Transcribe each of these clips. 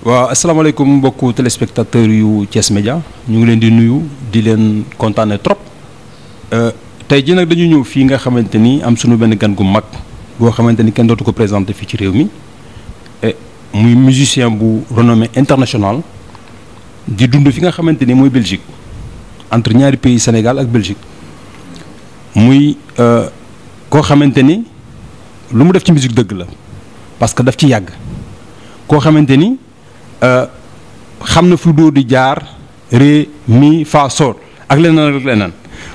waaw asalaamaaleykum mbokku téléspectateurs yu Thiès Média ñu ngi leen di nuyu di leen kontaane trop tey jii nag dañu ñëw fii nga xamante ni am sunu benn gan gu mag boo xamante ni kenn dootu ko présenté fii ci réew mi muy musicien bu renommé international di dund fi nga xamante ni mooy Belgique entre ñaari pays Sénégal ak Belgique muy koo xamante ni lu mu def ci musique dëgg la parce que daf ci yàgg koo xamante ni xam na fu dóor di jaar ré mi fa sol ak leneen ak leneen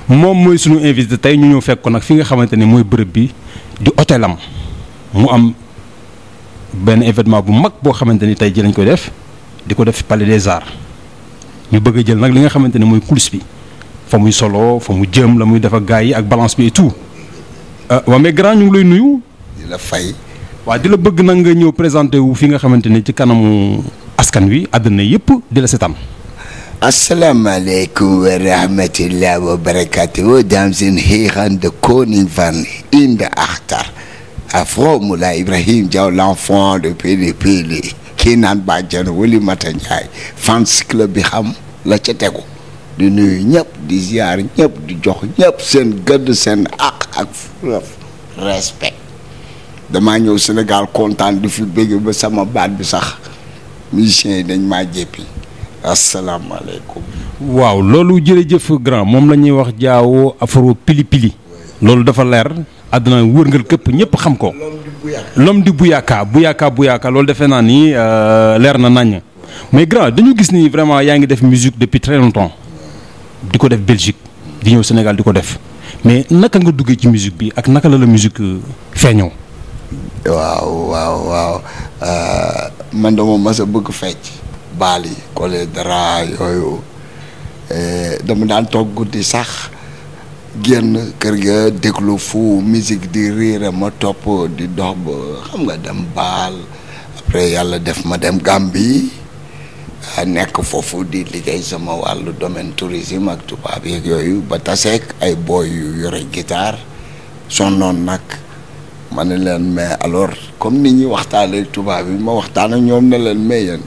moom mooy sunu invité tey ñu ñëw fekk ko nag fi nga xamante ni mooy bërëb bi di hôtelam mu am benn événement bu mag boo xamante ni tey ji lañ koy def di ko def Palais des Arts ñu bëgg a jël nag li nga xamante ni mooy coulisse bi fa muy solo fa mu jëm la muy def ak gars yi ak balance bi et tout waa mais grand ñu ngi lay nuyu. di la fay. waaw di la bëgg nag nga ñëw présenté wu fi nga xamante ni ci kanamu askan wi àdduna yëpp di la seetaan. Assalamualaikum warahmatullahi wabarakatuh. Dames en heren, de koning van in de achter. Afro Moulay Ibrahim Diaw, l'enfant de PDP, Kenan Badjan, Woli Matanjay, fans club bi xam la ca tegu di nuyu ñëpp di ziar ñëpp di jox ñëpp seen gëdd seen ak respect. damaa ñëw Sénégal kontaan di fi bëgg ba sama baat bi sax musiciens yi dañ maa jéppi. asalaamaaleykum. waaw loolu jërëjëf grand moom la ñuy wax Diawo afro pili pili. loolu dafa leer àdduna wërngal këpp ñëpp xam ko. l'homme di Bouyaaka loolu defe naa ni leer na naññ. mais grand dañu gis ni vraiment yaa ngi def musique depuis très longtemps di ko def Belgique di ñëw Sénégal di ko def mais naka nga duggee ci musique bi ak naka la musique feeñoo. waaw man dama mas a bëgg fecc baal yi collé dara yooyu dama daan toog guddi sax génn kër ga déglu fu musique di riire ma topp di dox ba xam nga dem baal après yàlla def ma dem Gambie nekk foofu di liggéey sama wàllu domaine tourisme ak tubaab yeeg yooyu ba taseek ay boy yu yore guitare sonnoon nag ma ne leen mais alors comme nit ñi waxtaanee tubaab yi ma waxtaan ak ñoom ne leen mais yéen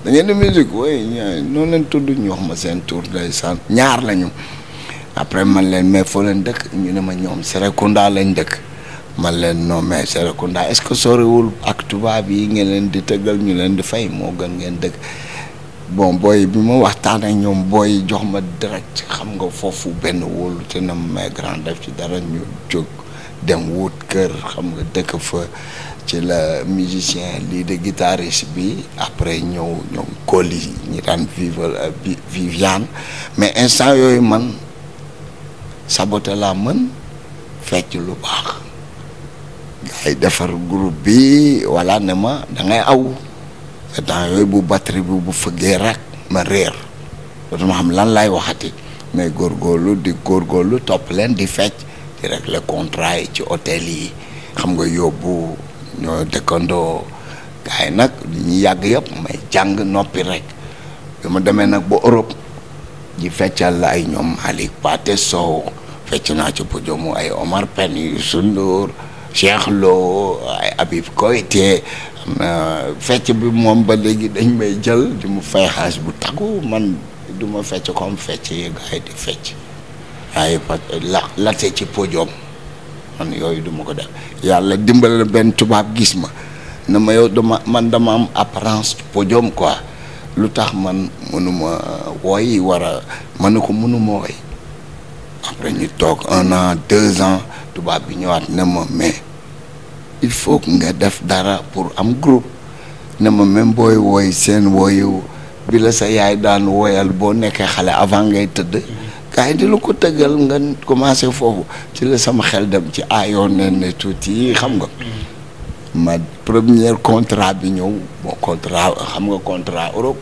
da ngeen di musique oui noonu leen tudd ñu wax ma seen tour ndeysaan ñaar lañu après man leen mais foo leen dëkk ñu ne ma ñoom Serekunda lañ dëkk man leen non mais Serekunda est-ce que soriwul ak tubaab yi ngeen leen di tëggal ñu leen di fay moo gën ngeen dëkk bon booy bi ma waxtaan ak ñoom booy jox ma direct xam nga foofu benn wóolu te na mais grand def ci dara ñu jóg dem wut kër xam nga dëkk fa ci la musicien lii de guitariste bi après ñëw ñoom Koli ñi daan Viviane mais instant yooyu man saboté laa mën fecc lu baax gars yi defar groupe bi walla ne ma da ngay aw temps yooyu bu batterie bi bu fëggee rek ma réer dootuma xam lan lay waxati mais góorgóorlu topp leen di fecc di régler contrat yi ci hôtel yi xam nga yóbbu ñoo dëkkandoo gars yi nag li ñuy yàgg yëpp may jàng noppi rek bi ma demee nag ba Europe ji feccal la ay ñoom Malick Pathé Sow fecc naa ci podium ay Omar Pène Youssou Ndour Cheikh Lo ay Habib Koité fecc bi moom ba léegi dañ may jël di mu fay xaalis bu takku man du ma fecc comme fecc yi gars yi di fecc ay late ci podium man yooyu duma ko def yàlla dimbal benn tubaab gis ma na ma yow dama am apparence podium quoi lu tax man mënuma woy mënu ko mënuma woy après ñu toog 1 an 2 ans tubaab bi ñëwaat ne ma mais il faut que nga def dara pour am groupe ne ma même booy woy seen woyu bi la sa yaay daan woyal boo nekkee xale avant ngay tëdd gars yi di la ko tëggal nga commencé foofu ci la sama xel dem ci ayoon ne tuuti xam nga ma premier contrat bi ñëw bon contrat xam nga contrat Europe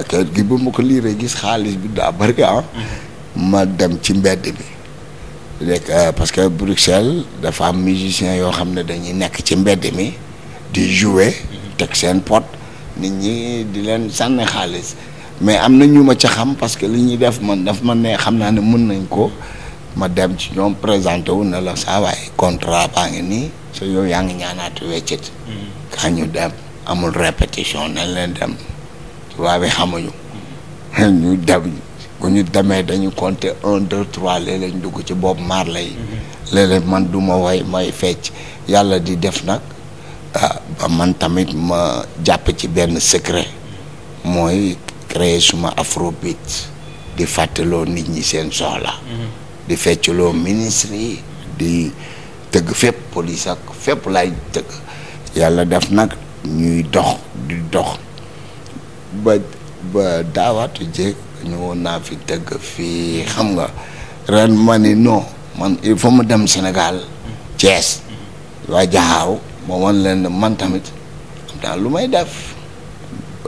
kayit gi ba ma ko liiree gis xaalis bi daa bari ma dem ci mbedd bi léegi parce que Bruxelles dafa am musiciens yoo xam ne dañuy nekk ci mbedd mi di jouer teg seen pot nit ñi di leen sànni xaalis mais am na ñu ma ca xam parce que li ñuy def man daf ma ne xam naa ne mën nañ ko ma dem ci ñoom présenté wu ne la saa waay contrat baa ngi nii so yow yaa ngi ñaanaatu weccit kaa ñu dem amul répétition nañ leen dem tubaab bi xamuñu ñu dem bu ñu demee dañu compter 1 2 3 léeg-léeg ñu dugg ci Bob Marley léeg-léeg man du ma way may fecc yàlla di def nag ba man tamit ma jàpp ci benn secret mooy créer suma afrobeat di fàttaloo nit ñi seen soxla di feccloo ministre yi di tëgg fépp police ak fépp lay tëgg yàlla def nag ñuy dox di dox ba daawaatu jéeg ñu woon naa fi tëgg fii xam nga ren ma ni non man il faut ma dem Sénégal Thiès waa Jaxaaw moo wan leen man tamit am naa lu may def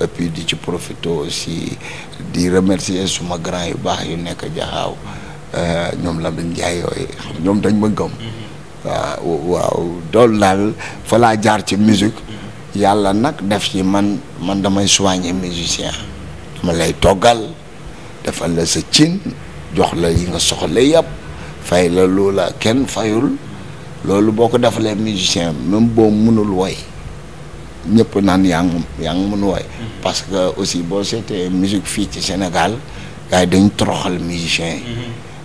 et puis di ci profité aussi di remercier suma grand yu baax yu nekk Jaxaaw ñoom Lamine Ndiaye yooyu xam ñoom dañ ma gëm waaw doolu daal fa laa jaar ci musique yàlla nag def ci man damay soigner musicien dama lay toggal defal la sa cin jox la yi nga soxla yëpp fay la loola kenn fayul loolu boo ko defalee musicien même boo mënul woy ñëpp naan yaa ngi mën woy parce que aussi boo seetee musique fii ci Sénégal gars yi dañ toroxal musicien yi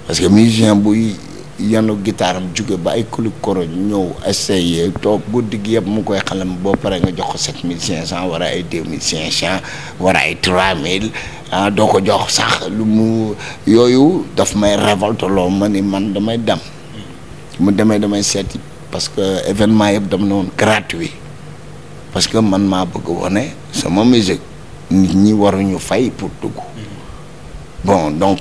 parce que musicien buy yanu guitare am jóge ba ay kuli koro ñëw essayer toog guddi gi yëpp mu koy xalam boo paree nga jox ko 7500 wala ay 2500 wala ay 3000 doo ko jox sax lu mu yooyu daf may révolte loo ma ni man damay dem mu demee damay seeti parce que événement yëpp dama ne woon gratuit parce que man maa bëgg wone sama musique nit ñi waruñu fay pour dugg bon donc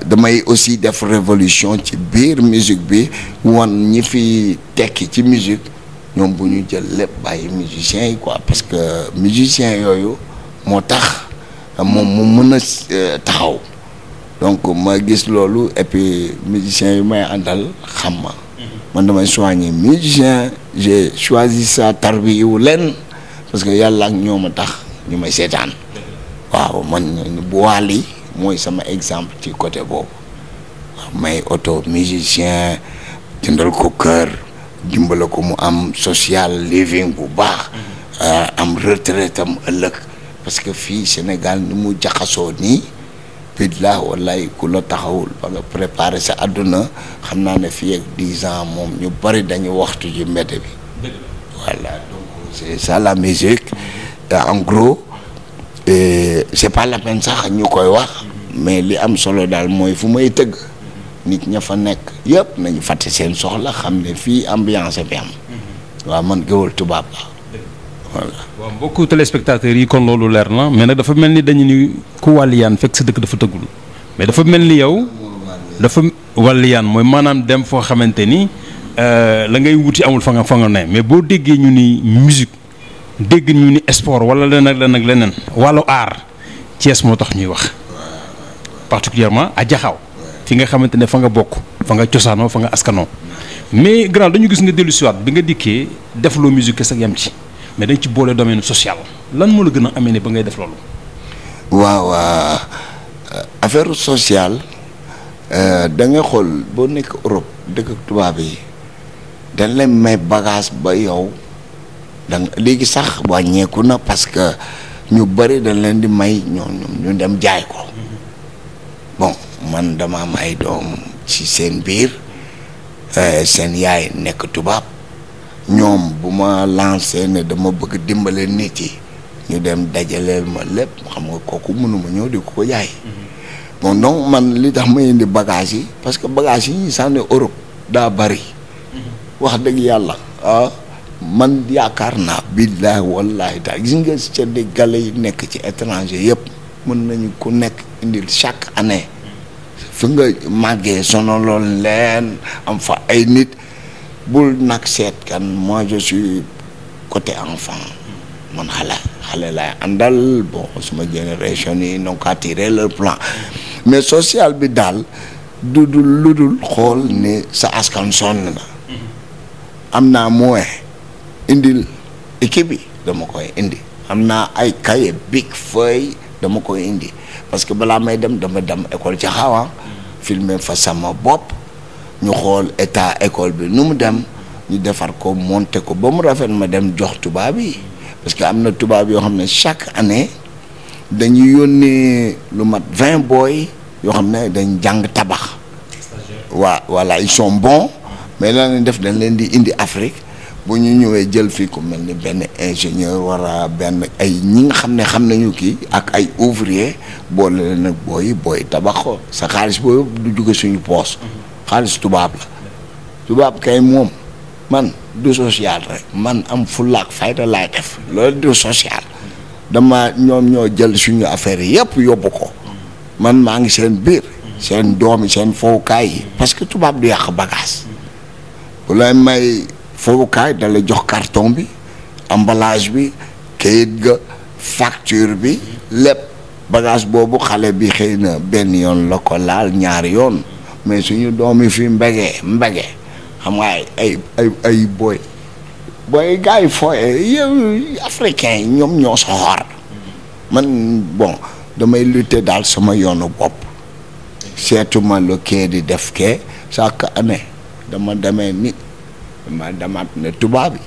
damay aussi def révolution ci biir musique bi wan ñi fi tekki ci musique ñoom bu ñu jël lépp bàyyi musiciens yi quoi parce que musiciens yooyu moo tax moom mu mën a taxaw donc ma gis loolu et puis musiciens yu may àndal xam ma man damay soigner musicien j'ai choisi ça tarbiyu leen parce que yàlla ak ñoom a tax ñu may seetaan waaw man bu Wally mooy sama exemple ci côté boobu may auto musicien jëndal ko kër dimbala ko mu am social living bu baax am retraite am ëllëg parce que fii Sénégal ni mu jaxasoo nii bidla wallaay ku la taxawul ba nga préparer sa àdduna xam naa ne fii ak 10 ans moom ñu bari dañu waxtu ci mbedd bi voilà donc c'est ça la musique en gros c'est pas la peine sax ñu koy wax mais li am solo daal mooy fu may tëgg nit ña fa nekk yëpp nañu fàtte seen soxla xam ne fii ambiance bi am waaw man géwël tubaab la voilà. waaw mbokku téléspectateurs yi kon loolu leer na mais nag dafa mel ni dañu ni ku wàlliyaan fekk sa dëkk dafa tëggul mais dafa mel ni yow dafa wàlliyaan mooy maanaam dem foo xamante ni la ngay wuti amul fa nga ne mais boo déggee ñu ni musique dégg ñu ni sport wala leneen ak leneen wàllu art Thiès moo tax ñuy wax particulièrement à Jaxaaw fi nga xamante ne fa nga bokk fa nga cosaanoo fa nga askanoo mais grand dañu gis nga dellu siwaat bi nga dikkee def loo musique kese yam ci mais dañ ci boole domaine social lan moo la gën a amee ne ba ngay def loolu. waaw affaire sociale da ngay xool boo nekk Europe dëkk ak tubaab yi dañ leen may bagage ba yow danga léegi sax wàññeeku na parce que ñu bëri dañ leen di may ñu dem jaay ko bon man dama am ay doom ci seen biir seen yaay nekk tubaab ñoom bu ma lancé ne dama bëgg dimbale nit yi ñu dem dajaleel ma lépp xam nga kooku mënuma ñëw di ko jaay bon donc man li tax ma indi bagage yi parce que bagage yi ñu sànni Europe daa bari wax dëgg yàlla man yaakaar naa billaahi wallaahi taala gis nga ca di gale yi nekk ci étranger yëpp mën nañu ku nekk indil chaque année fi nga màggee sonaloon leen am fa ay nit bul nag seet kan moi je suis côté enfant man xale laay àndal bon suma génération yi n'ont qu'à tirer leur plan mais social bi daal du lu dul xool ni sa askan sonn na am naa moyen indil équipe bi dama koy indi am naa ay cahier big feuille dama koy indi parce que balaa may dem dama dem école ci xawa filmer fa sama bopp ñu xool état école bi nu mu dem ñu defar ko monter ko ba mu rafet ma dem jox tubaab yi parce que am na tubaab yoo xam ne chaque année dañuy yónnee lu mat 20 booy yoo xam ne dañ jàng tabax. Voilà ils sont bons mais la leen def dañ leen di indi Afrique bu ñu ñëwee jël fii ku mel ni benn ingénieur wala benn ay ñi nga xam ne xam nañu kii ak ay ouvrier boole leen nag booy tabax ko sa xaalis boobu du jóge suñu poos xaalis tubaab la tubaab kay moom man du social rek man am fullaak fayda laay def loolu du social dama ñoom ñoo jël suñu affaire yi yëpp yóbbu ko man maa ngi seen biir seen doomi seen fowukaay yi parce que tubaab du yàq bagage bu lay may fowukaay da lay jox carton bi emballage bi kayit ga facture bi lépp bagage boobu xale bi xëy na benn yoon la ko laal ñaari yoon mais suñu doomi fi mbege xam nga ay booy gars yi fooye yow africain yi ñoom ñoo soxor man bon damay lutter daal sama yoonu bopp seetuma lu kee di def kee chaque année dama demee ni dama demaat ne tubaab yi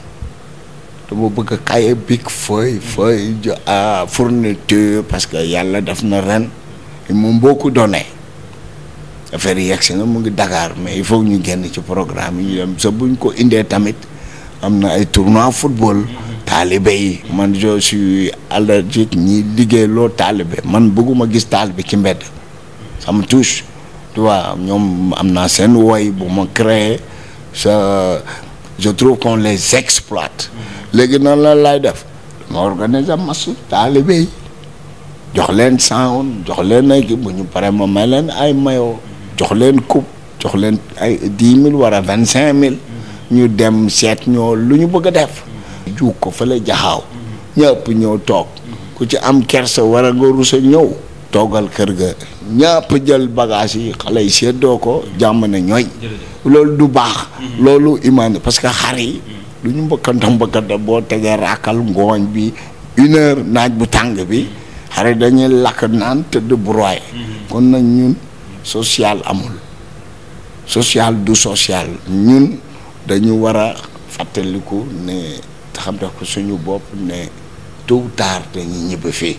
dama bëgg kaye big feuille fourniture parce que yàlla def na ren moom beaucoup donné affaire yi yegsi na mu ngi Dakar mais il faut ñu génn ci programme yi ñu dem sa buñ ko indee tamit am na ay tournoi football taalibe yi man je suis allergique ñi liggéey loo taalibe man bëgguma gis taalibe ci mbedd sama touche tu vois ñoom am naa seen woy bu ma créé je trouve qu'on les exploite léegi noonu la lay def ma organiser match taalibe yi jox leen sound jox leen ay bu ñu pare ma may leen ay mayo jox leen coupe jox leen ay 10 000 wala 25 000 ñu dem seet ñoo lu ñu bëgg a def juug ko fële jaxaaw ñëpp ñëw toog ku ci am kersa war a nga rusa ñëw toogal kër ga ñëpp jël bagage yi xale yi seddoo ko jàmm ne ñooy loolu du baax loolu imaan parce que xar yi lu ñu mbëkkanta boo tegee raakal ngooñ bi 1 heure naaj bu tàng bi xar yi dañuy lakk naan tëdd broyé kon nag ñun social amul social du social ñun dañu war a fàttaliku ne xam def ko suñu bopp ne tôt ou tard dañuy ñibbi fii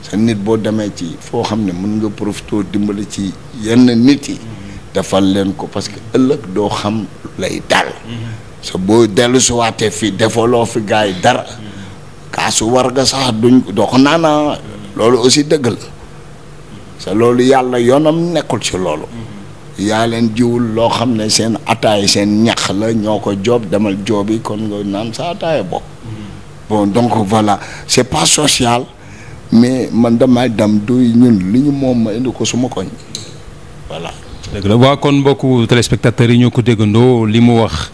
sa nit boo demee ci foo xam ne mën nga profité dimbali ci yenn nit yi defal leen ko parce que ëllëg doo xam lay dal sa boo dellu si waatee fii defaloo fi gars yi dara kaasu war nga sax doo ko naana loolu aussi dëgg la sa loolu yàlla yoonam nekkul ci loolu yaa leen jiwul loo xam ne seen ataay seen ñax la ñoo ko joob demal joobi kon nga naan sa ataaya bopp bon donc voilà c'est pas social mais man damay dem du ñun li ñu moom ma indi ko suma koñ voilà. dëgg la waa kon mbokku téléspectateurs yi ñoo ko déggandoo li mu wax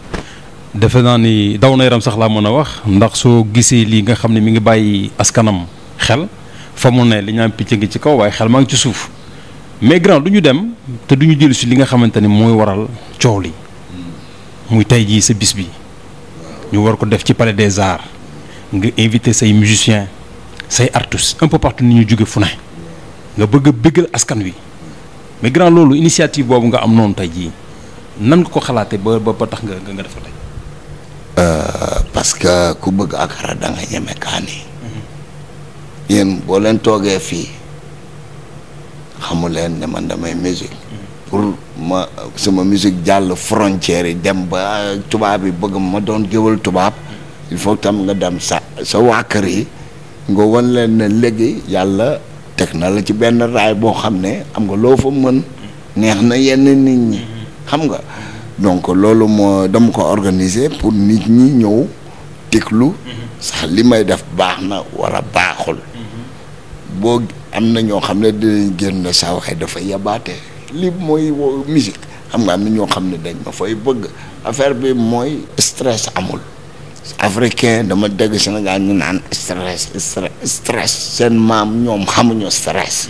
defe naa ni daw na yaram sax laa mën a wax ndax soo gisee lii nga xam ne mi ngi bàyyi askanam xel fa mu ne li ñu naan picc ngi ci kaw waaye xel maa ngi ci suuf mais grand du ñu dem te du ñu jël si li nga xamante ni mooy waral coow li muy tey jii sa bis bi ñu war ko def ci Palais des Arts nga invité say musiciens say artistes un peu partout ni ñu jóge fu ne nga bëgg a bëggal askan wi mais grand loolu initiative boobu nga am noonu tey jii nan nga ko xalaatee ba tax nga def ko tey. parce que ku bëgg akara da nga ñeme kaani yéen boo leen toogee fii xamu leen ne man damay musique pour ma sama musique jàll frontière yi dem ba tubaab yi bëgg ma doon géwal tubaab il faut tam nga dem sa waa kër yi nga wan leen ne léegi yàlla teg na la ci benn raay boo xam ne am nga loo fa mën neex na yenn nit ñi xam nga donc loolu moo dama ko organiser pour nit ñi ñëw déglu sax li may def baax na wala baaxul boo am na ñoo xam ne dinañ génn saa waxee dafa yabaate li mooy musique xam nga am na ñoo xam ne dañ ma fay bëgg affaire bi mooy stress amul africain dama dégg Sénégal ñu naan stress seen maam ñoom xamuñu stress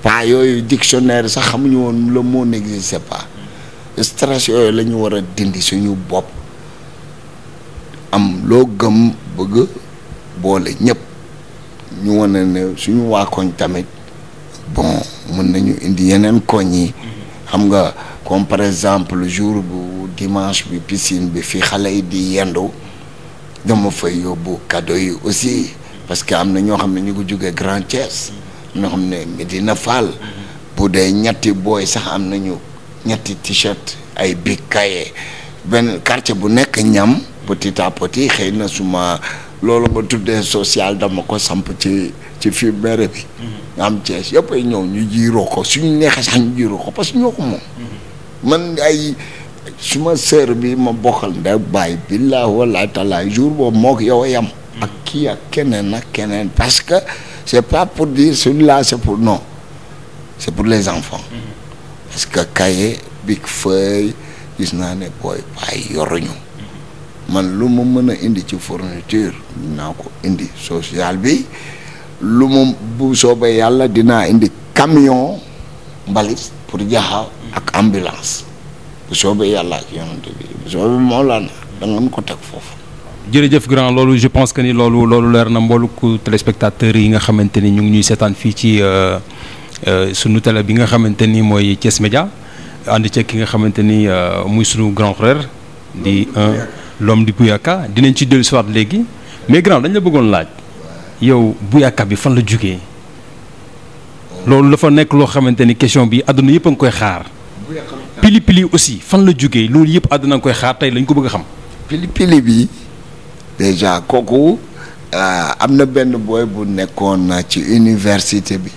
pas yooyu dictionnaire sax xamuñu woon le mot n'existe pas stress yooyu la ñu war a dindi suñu bopp am loo gëm bëgg boole ñëpp ñu wane ne suñu waa koñ tamit bon mën nañu indi yeneen koñ yi xam nga comme par exemple le jour bu dimanche bi piscine bi fi xale yi di yendu dama fay yóbbu cadeau yi aussi parce que am na ñoo xam ne ñu ngi jógee Grand Thiès ñoo xam ne Medina Fall bu dee ñetti booy sax am nañu ñetti t-shirt ay big cahier benn quartier bu nekk ñam petit à petit xëy na suma loolu ba tuddee social dama ko samp ci fii maire bi nga am Thiès yëpp ay ñëw ñu jiiroo ko suñu neexee sax ñu jiiroo ko parce que ñoo ko moom man ay suma sœur bi ma bokkal nda bàyyi billaahi wallaahi taala jour boobu moo ko yow a yam ak kii ak keneen ak keneen parce que c'est pas pour dire celui-là c'est pour non c'est pour les enfants parce que cahier big feuille gis naa ne booy bàyyi yoruñu man lu mu mën a indi ci fourniture dinaa ko indi social bi lu mu bu soobee yàlla dinaa indi camion mbalit pour jaxaw ak ambulance bu soobee yàlla ak yonante bi bu soobee Mawlana da ngeen ko teg foofu. jërëjëf grand loolu je pense que ni loolu leer na mbooloo téléspectateurs yi nga xamante ni ñu ngi ñuy seetaan fii ci sunu télé bi nga xamante ni mooy Thiès Média ànd ceeg ki nga xamante ni muy sunu grand frère di l'homme di Bouyaka dinañ ci dellu siwaat léegi mais grand dañ la bëggoon laaj yow Bouyaka bi fan la jugee loolu dafa nekk loo xamante ni question bi àdduna yëpp a ngi koy xaar pili pili aussi fan la jugee loolu yëpp àdduna nga koy xaar tey lañ ko bëgg a xam. pili pili bi déjà kooku am na benn boy bu nekkoon ci université bi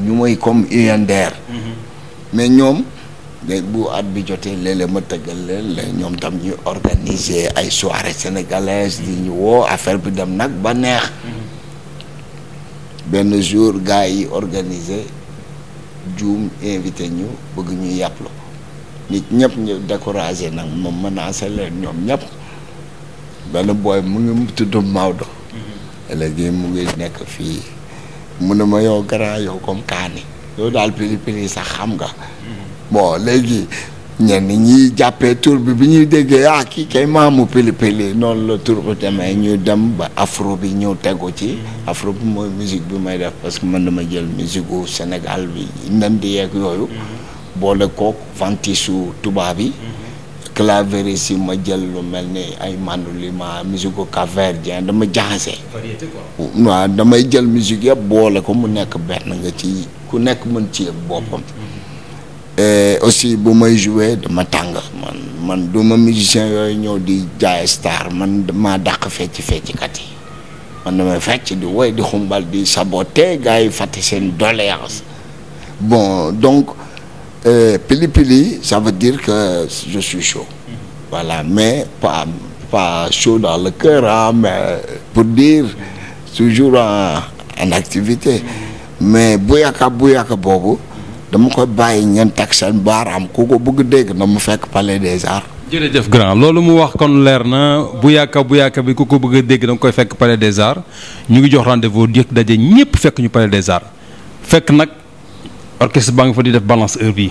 ñu mooy comme UNDR mais ñoom léegi bu at bi jotee léeg-léeg ma tëggal leen ñoom tam ñuy organiser ay soirées sénégalaises di ñu woo affaire bi dem nag ba neex benn jour gars yi organiser juum invité ñu bëgg ñu yàpplu nit ñëpp ñu découragé nag ma menacé leen ñoom ñëpp benn booy mu ngi tudd Maodo léegi mu ngi nekk fii mu ne ma yow grand yow comme kaani yow daal pili pili sax xam nga bon léegi ñenn ñi jàppee tur bi ñuy déggee kii kay maamu pili pili noonu la tur bi demee ñu dem ba afro bi ñëw tegu ci afro bi mooy musique bi may def parce que man dama jël musique gu Sénégal bi ndem di yeeg yooyu boole kook ventisu tubaab yi clavier si ma jël lu mel ni ay mandolin musique gu cap-verdien dama jaxase waaw damay jël musique yëpp boole ko mu nekk benn nga ci ku nekk mën ci yëg boppam aussi bu may jouer dama tàng man du ma musicien yooyu ñëw di jaay star man maa dàq fecckat yi man damay fecc di woy di xumbal di saboter gars yi fàtte seen doléance bon donc pili pili ça veut dire que je suis chaud voilà mais pas chaud dans le cœur mais pour dire toujours en activité mais Bouyaka boobu dama koy bàyyi ngeen teg seen baaraam ku ko bëgg dégg na mu fekk Palais des Arts. jërëjëf grand loolu mu wax kon leer na Bouyaka bi ku ko bëgg a dégg da nga koy fekk Palais des Arts ñu ngi jox rendez-vous jëkk daje ñëpp fekk ñu Palais des Arts fekk nag orchestre baa nga fa di def balance heure bi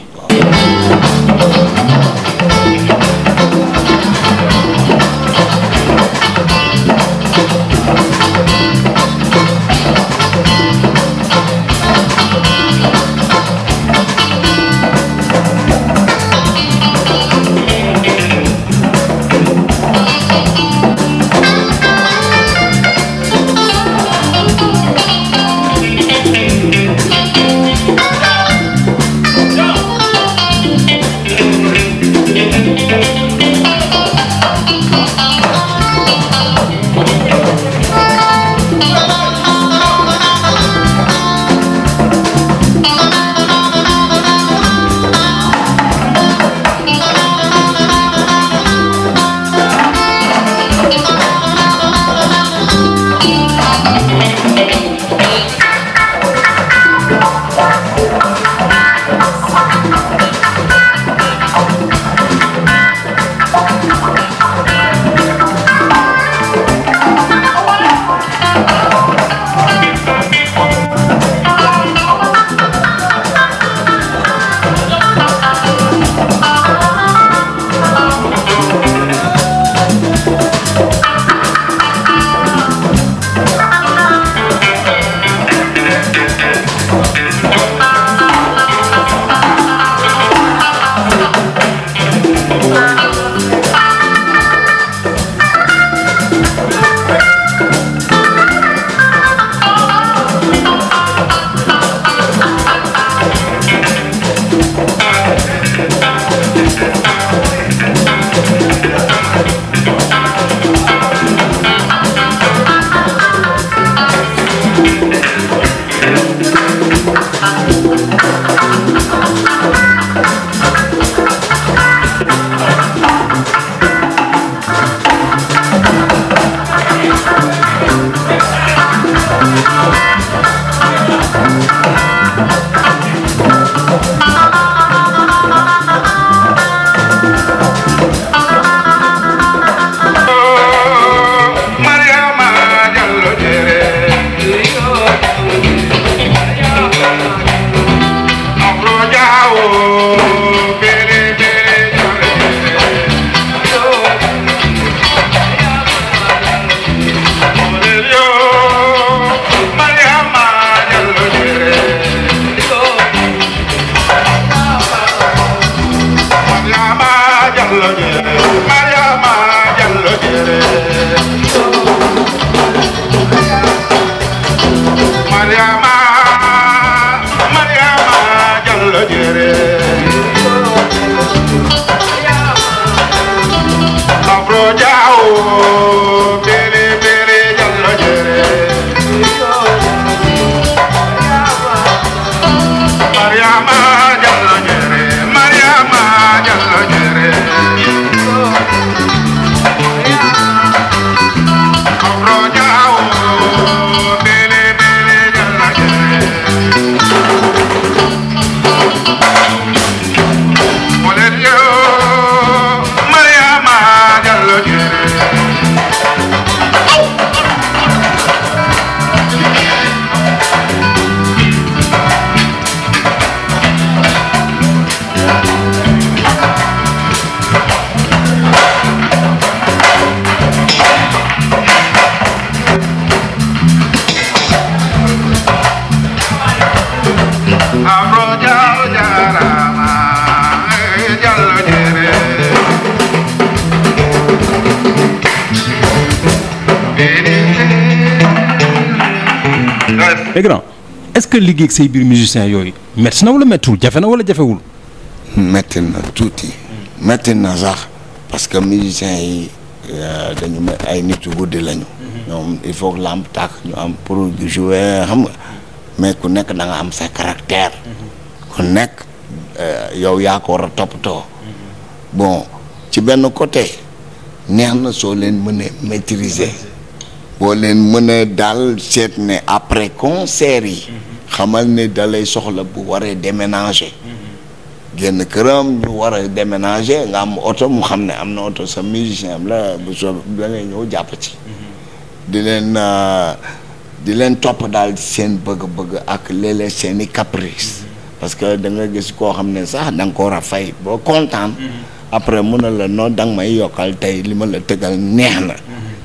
Jallo Jere Mariama Jallo Jere Mariama Jallo Jere Afro Jao Bele Bele Jallo Jere Mariama Jallo Jere Mariama Jallo Jere Afro Jao Bele Bele Jallo Jere Molerio Mariama Jallo Jere Afro Jao Jarama Jallo Jere mais grand est-ce que liggéey ak say biir musiciens yooyu métti na wala méttiwul jafe na wala jafewul. metti na tuuti metti na sax parce que musiciens yi dañu ay nit yu guddi lañu. ñoom il faut que lampe tàkk ñu am pour jouer xam nga mais ku nekk da nga am sa caractère. ku nekk yow yaa ko war a toppatoo. bon ci benn côté neex na soo leen mënee maîtriser. boo leen mën a daal seet ne après concert yi xamal ne dalay soxla bu waree déménager génn këram ñu war a déménager nga am oto mu xam ne am na oto sa musicien am la bu soo da ngay ñëw jàpp ci di leen topp daal seen bëgg-bëgg ak léeg-léeg seen i caprice parce que da nga gis koo xam ne sax da nga ko war a fay boo kontaan après mun na la non da nga may yokkal tey li ma la tëggal neex na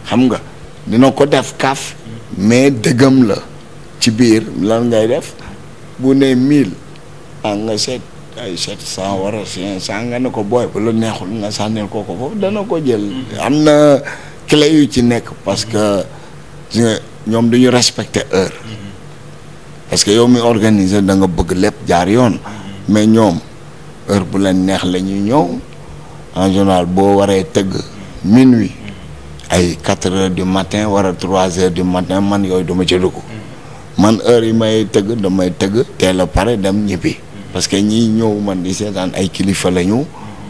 xam nga dina ko def kaf mais dëggam la ci biir lan ngay def bu ne 1000 nga seet ay 700 wala 500 nga ne ko booy bu la neexul nga sànneel ko foofu dana ko jël. am na clé yu ci nekk parce que ñoom duñu respecter heure parce que yow mi organiser da nga bëgg lépp jaar yoon mais ñoom heure bu leen neex la ñuy ñëw en général boo waree tëgg minuit. ay 4 heures du matin wala 3 heures du matin man yooyu duma ci dugg man heure yi may tëgg damay tëgg teel a pare dem ñibbi parce que ñii ñëw man di seetaan ay kilifa lañu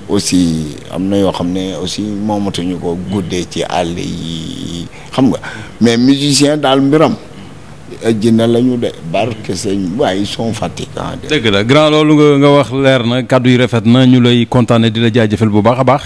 aussi am na yoo xam ne aussi moomatuñu ko guddee ci àll yi xam nga mais musicien daal mbiram jinne lañu de barke sëñ waaye ils sont fatigants. dëgg la grand loolu nga wax leer na kàddu yi rafet na ñu lay kontaane di la jaajëfal bu baax a baax.